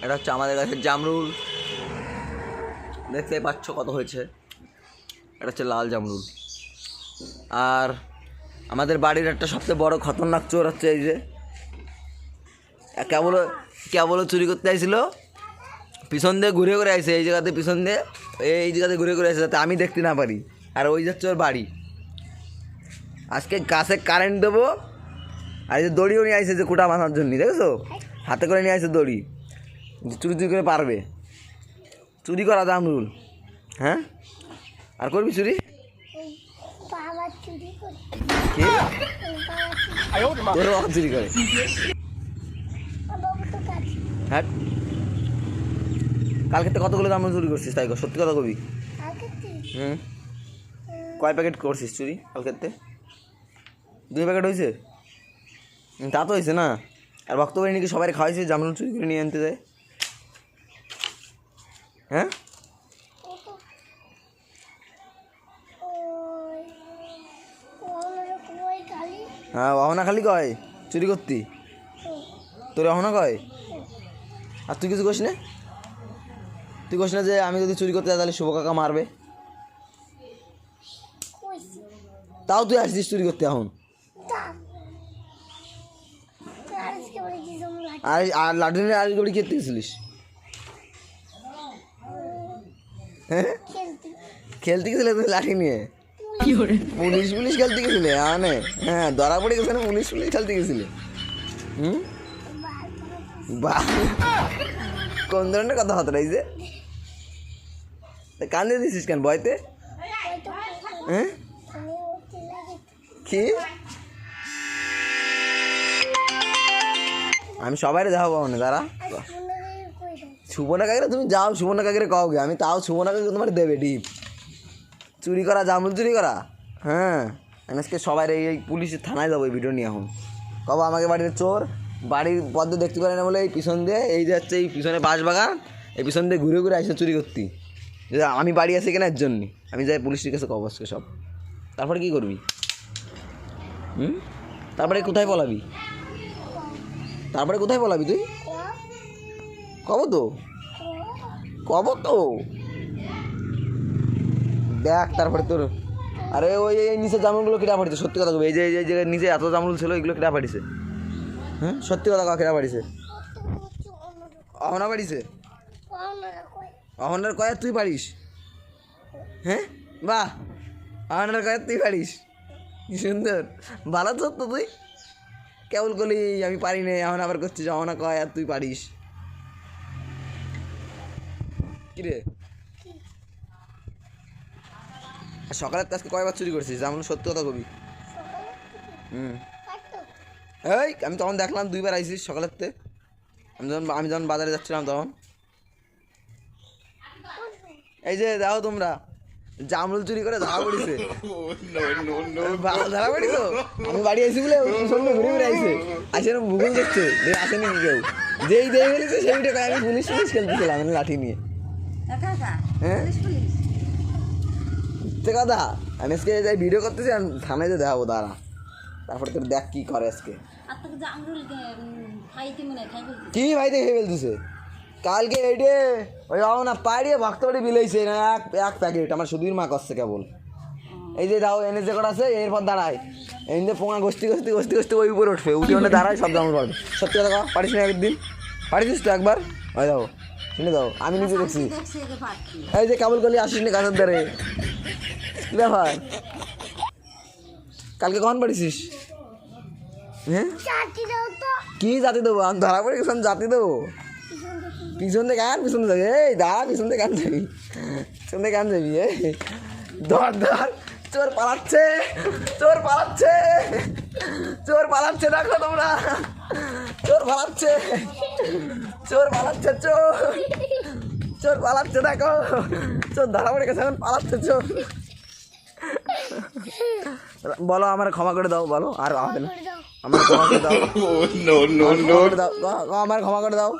এটা হচ্ছে আমাদের কাছে জামরুল, দেখতে পাচ্ছ কত হয়েছে। এটা হচ্ছে লাল জামরুল। আর আমাদের বাড়ির একটা সবচেয়ে বড় খতরনাক চোর হচ্ছে এই যে কেবল চুরি করতে আইছিল, পিছন দিয়ে ঘুরে ঘুরে আইছে, এই জায়গাতে পিছন দিয়ে এই জায়গাতে ঘুরে ঘুরে আইছে যাতে আমি দেখতে না পারি। আর ওই যাচ্ছে ওর বাড়ি। আজকে গাছে কারেন্ট দেবো। আর এই যে দড়িও নিয়ে আইছে যে কুটা বাঁধার জন্য, দেখেছো হাতে করে নিয়ে আইছে দড়ি, চুরি করে পারবে। চুরি করা জামরুল, হ্যাঁ আর করবি চুরি? চুরি করে হ্যাঁ। কালকে কতগুলো জামরুল চুরি করছিস তাই সত্যি কথা কবি? কয় প্যাকেট করছিস চুরি কালকেতে? 2 প্যাকেট হয়েছে? তা তো হয়েছে না। আর বক্তব্য নাকি সবাই খাওয়াইছে জামরুল চুরি করে নিয়ে আনতে যায়। হ্যাঁ হ্যাঁ অহনা খালি কয় চুরি করতি, তোর অহনা কয়। আর তুই কিছু করিস না? তুই করিস না যে আমি যদি চুরি করতে যাই তাহলে শুভ কাকা মারবে? তাও তুই আসছিস চুরি করতে এখন? আর লাঠি নিয়ে আর গড়ি খেতে গেছিলিস? হ্যাঁ খেলতে গেছিলে তুই লাঠি নিয়ে? পুলিশ খেলতে গেছিলে? হ্যাঁ ধরা পড়ে গেছে না, পুলিশ খেলতে গেছিলে? কোন ধরনের কথা হতো এই যে কান্দে দিছিস কেন ভয়তে? হ্যাঁ কি আমি সবাই যাবো না দাঁড়া। সুবর্ণা কাকিরা তুমি যাও, সুবর্ণা কাকিরে কও গে, আমি তাও সুবর্ণা কাকি তোমার দেবে ডিপ। চুরি করা জামরুল চুরি করা, হ্যাঁ আমি আজকে সবাই এই পুলিশের থানায় যাবো এই ভিডিও নিয়ে। এখন কব আমাকে বাড়ির চোর, বাড়ির পদ্ম দেখতে পারে না বলে এই পিছন দিয়ে এই যে হচ্ছে এই পিছনে বাঁশবাগান, এই পিছন দিয়ে ঘুরে ঘুরে আসে চুরি করতি। যে আমি বাড়ি আসি কেনা এর জন্যে আমি যাই পুলিশের কাছে কব আজকে সব। তারপরে কী করবি? তারপরে কোথায় পলাবি? তারপরে কোথায় পলাবি তুই? কব তো দেখ তারপরে তোর। আরে ওই এই নিচে জামরুলগুলো কেটা পাঠিয়েছে? সত্যি কথা কবি, এই যে এই জায়গায় নিচে এত জামরুল ছিল এগুলো কেটা পাঠিয়েছে? হ্যাঁ সত্যি কথা কেটা পাঠিয়েছে? অহনা পাঠিয়েছে? অহনার কয়া তুই পারিস? হ্যাঁ বাহ, অহনার কয়া তুই পারিস, কি সুন্দর। ভালো তো তুই কেবল করলি আমি পারি না, এখন আবার করছিস অহনা কয় আর তুই পারিস। কিরে সকালের আজকে কয়বার চুরি করছিস জামরুল? সত্যি কথা কবি। এই আমি তখন দেখলাম 2বার আইসিস সকালেরতে। আমি যখন বাজারে যাচ্ছিলাম তখন এই যে দেখো তোমরা জামরুল চুরি করে ধরা পড়িছে। ধরা পড়িস? আমি বাড়ি আইসি বলে সঙ্গে ঘুরে ঘুরে আইসে আসে ভূগোল দেখছে আসেনি কি কেউ, যেই দিয়ে ফেলেছে সেইটা কয় আমি পুলিশ খেলতেছিলাম আমি লাঠি নিয়ে। হ্যাঁ কথা আমি আজকে যাই ভিডিও করতেছি আর থানায় যে দেখাবো দাঁড়া, তারপরে তোর দেখ কি করে আজকে। কি ভাইতে খেয়ে ফেলতেছে কালকে এইটে ওই না পাড়িয়ে ভক্ত বাড়ি বিলাইছে না এক প্যাকেট। আমার সুধীর মা করছে কেবল এই যে দাও এনে যে কটা আছে এরপর দাঁড়ায় এই যে পোঙা গোষ্ঠী ওই উপরে উঠবে, উঠে ওখানে দাঁড়ায় সব জামরুল পারবে। সত্যি কথা পারিস না? একদিন পারিস তো একবার? ওই দাও শুনে দাও আমি নিজে দেখছি। এই যে কেবল করলি আসিস নি গাছের ধারে, কি ব্যাপার? কালকে কখন পারিস? হ্যাঁ কি জাতি দেবো? আমি ধরা পড়ে গেছিলাম জাতি দেবো? পিছন থেকে আর পিছন থেকে এই দাঁড়া, পিছন থেকে আন যাবি, পিছন থেকে আন যাবি। ধর চোর পালাচ্ছে, চোর দেখো তোমরা, চোর পালাচ্ছে দেখো, চোর ধরা পড়ে গেছে এখন পালাচ্ছে চোর। বলো আমার ক্ষমা করে দাও, বলো আর হবে না, আমার ক্ষমা করে দাও, আমার ক্ষমা করে দাও।